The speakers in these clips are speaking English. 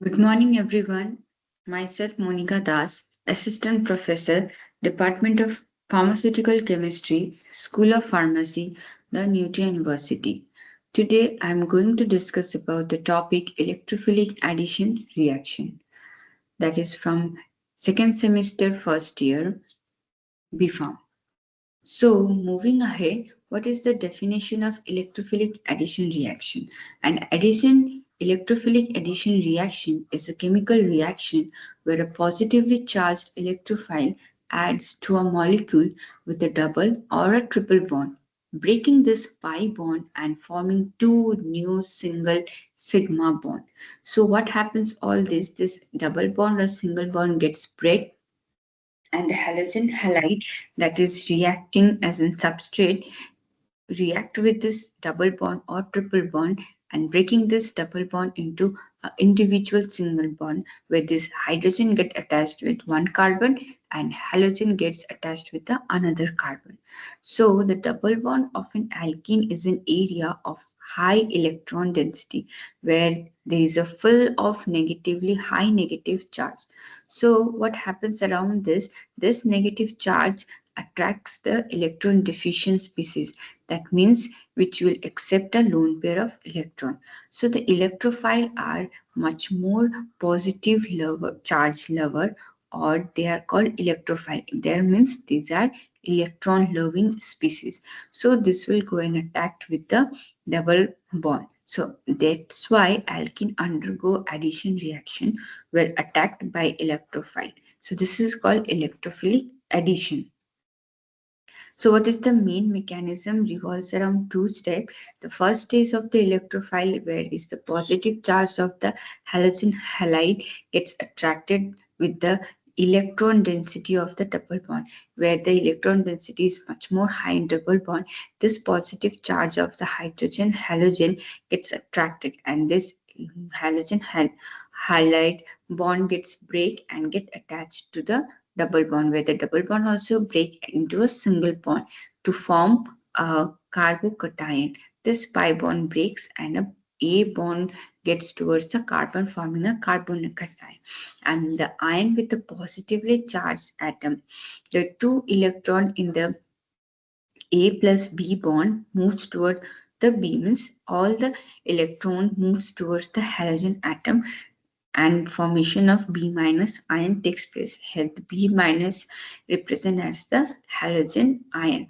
Good morning, everyone. Myself, Monica Das, Assistant Professor, Department of Pharmaceutical Chemistry, School of Pharmacy, the Newton University. Today, I am going to discuss about the topic electrophilic addition reaction. That is from second semester, first year, BPharm. So, moving ahead, what is the definition of electrophilic addition reaction? An addition electrophilic addition reaction is a chemical reaction where a positively charged electrophile adds to a molecule with a double or a triple bond, breaking this pi bond and forming two new single sigma bond. So what happens all this double bond or single bond gets break, and the halogen halide that is reacting as a substrate react with this double bond or triple bond and breaking this double bond into an individual single bond where this hydrogen get attached with one carbon and halogen gets attached with the another carbon. So the double bond of an alkene is an area of high electron density where there is a full of negatively high negative charge. So what happens around this negative charge attracts the electron deficient species, that means which will accept a lone pair of electron. So the electrophile are much more positive lover, charge lover, or they are called electrophile. There means these are electron loving species. So this will go and attack with the double bond. So that's why alkene undergo addition reaction were attacked by electrophile. So this is called electrophilic addition. So, what is the main mechanism? Revolves around two steps. The first stage of the electrophile, where is the positive charge of the halogen halide gets attracted with the electron density of the double bond, where the electron density is much more high in double bond. This positive charge of the hydrogen halogen gets attracted, and this halide bond gets break and get attached to the double bond, where the double bond also break into a single bond to form a carbocation. This pi bond breaks and a bond gets towards the carbon, forming a carbonation. And the ion with the positively charged atom, the two electron in the A plus B bond moves toward the B, means all the electron moves towards the halogen atom and formation of B minus ion takes place. Here the B minus represent as the halogen ion.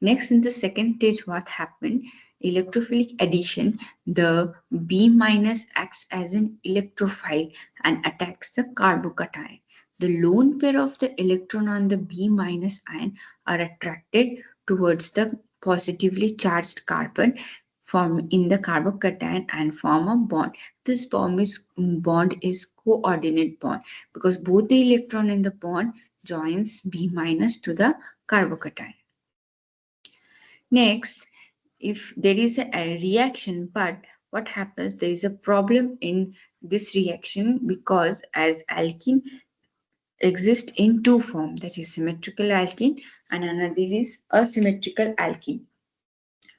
Next, in the second stage, what happened? Electrophilic addition. The B minus acts as an electrophile and attacks the carbocation. The lone pair of the electron on the B minus ion are attracted towards the positively charged carbon form in the carbocation and form a bond. This bond is coordinate bond because both the electron in the bond joins B minus to the carbocation. Next, if there is a reaction, but what happens? There is a problem in this reaction because as alkene exists in two forms, that is symmetrical alkene and another is asymmetrical alkene.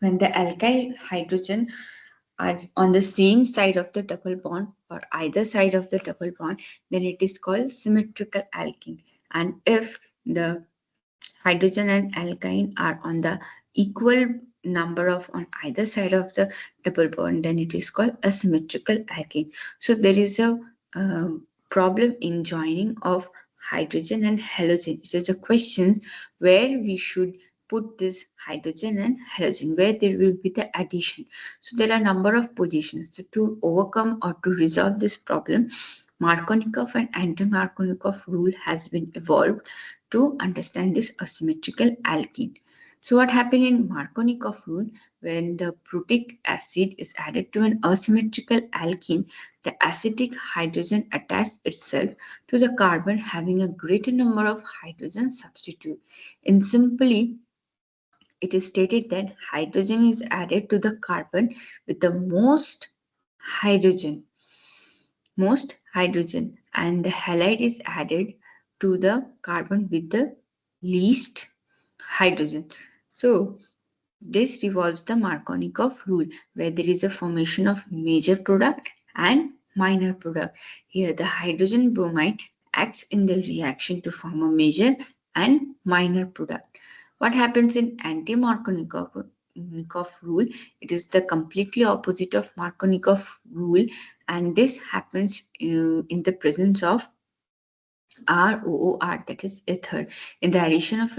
When the alkyl hydrogen are on the same side of the double bond or either side of the double bond, then it is called symmetrical alkene. And if the hydrogen and alkyne are on the equal number of on either side of the double bond, then it is called asymmetrical alkene. So there is a problem in joining of hydrogen and halogen. So the question where we should put this hydrogen and halogen, where there will be the addition. So there are a number of positions. So to overcome or to resolve this problem, Markovnikov and anti-Markovnikov rule has been evolved to understand this asymmetrical alkene. So what happened in Markovnikov rule, when the protic acid is added to an asymmetrical alkene, the acidic hydrogen attaches itself to the carbon having a greater number of hydrogen substitute. In simply, it is stated that hydrogen is added to the carbon with the hydrogen most hydrogen, and the halide is added to the carbon with the least hydrogen. So this revolves the Markovnikov rule where there is a formation of major product and minor product. Here, the hydrogen bromide acts in the reaction to form a major and minor product. What happens in anti-Markovnikov rule? It is the completely opposite of Markovnikov rule, and this happens in the presence of ROOR, that is ether. In the addition of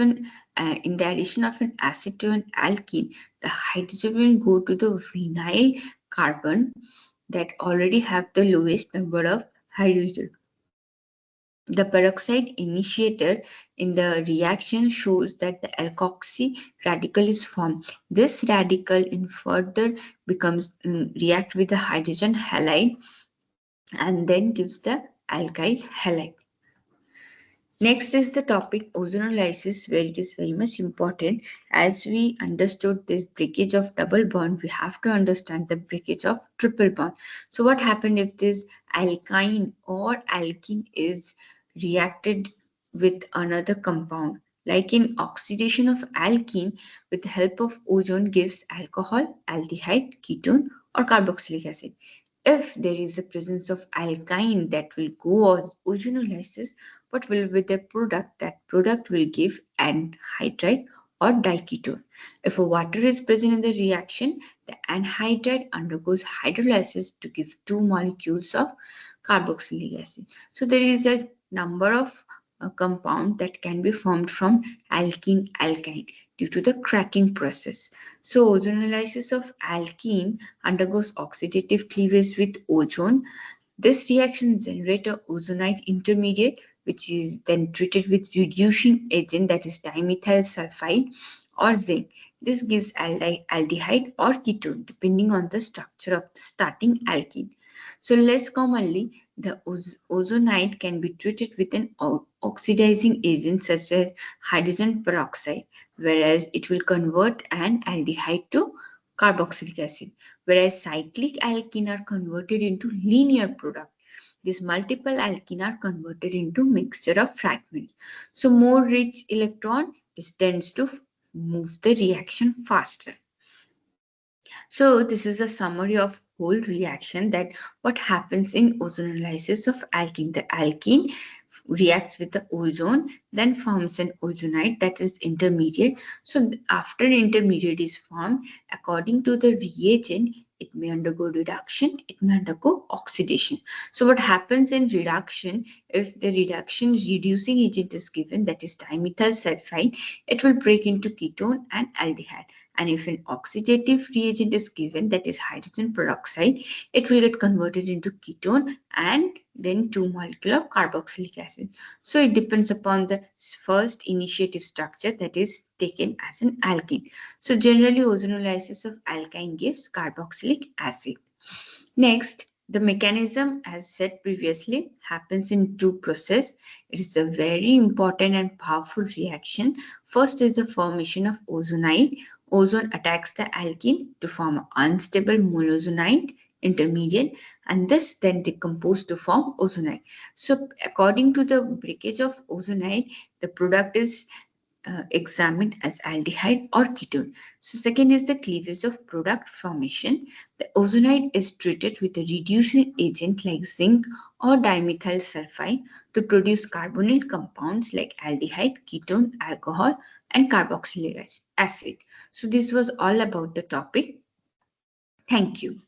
an acid to an alkene, the hydrogen will go to the vinyl carbon that already have the lowest number of hydrogen. The peroxide initiator in the reaction shows that the alkoxy radical is formed. This radical in further becomes react with the hydrogen halide and then gives the alkyl halide. Next is the topic ozonolysis, where it is very much important. As we understood this breakage of double bond, we have to understand the breakage of triple bond. So what happened if this alkyne or alkene is reacted with another compound? Like in oxidation of alkene with the help of ozone gives alcohol, aldehyde, ketone or carboxylic acid. If there is a presence of alkyne that will go on ozonolysis, what will be the product? That product will give anhydride or diketone. If a water is present in the reaction, the anhydride undergoes hydrolysis to give two molecules of carboxylic acid. So there is a number of compound that can be formed from alkene alkyne due to the cracking process. So ozonolysis of alkene undergoes oxidative cleavage with ozone. This reaction generates a ozonide intermediate, which is then treated with reducing agent, that is dimethyl sulfide or zinc. This gives aldehyde or ketone depending on the structure of the starting alkene. So less commonly, the ozonide can be treated with an oxidizing agent such as hydrogen peroxide, whereas it will convert an aldehyde to carboxylic acid, whereas cyclic alkene are converted into linear product. These multiple alkene are converted into mixture of fragments. So more rich electron tends to move the reaction faster. So this is a summary of whole reaction, that what happens in ozonolysis of alkene. The alkene reacts with the ozone, then forms an ozonide, that is intermediate. So after intermediate is formed, according to the reagent, it may undergo reduction, it may undergo oxidation. So what happens in reduction? If the reduction reducing agent is given, that is dimethyl sulfide, it will break into ketone and aldehyde. And if an oxidative reagent is given, that is hydrogen peroxide, it will get converted into ketone and then two molecules of carboxylic acid. So it depends upon the first initiative structure that is taken as an alkene. So generally ozonolysis of alkyne gives carboxylic acid. Next, the mechanism, as said previously, happens in two processes. It is a very important and powerful reaction. First is the formation of ozonide. Ozone attacks the alkene to form an unstable molozonide intermediate, and this then decomposes to form ozonide. So according to the breakage of ozonide, the product is examined as aldehyde or ketone. So second is the cleavage of product formation. The ozonide is treated with a reducing agent like zinc or dimethyl sulfide to produce carbonyl compounds like aldehyde, ketone, alcohol, and carboxylic acid. So this was all about the topic. Thank you.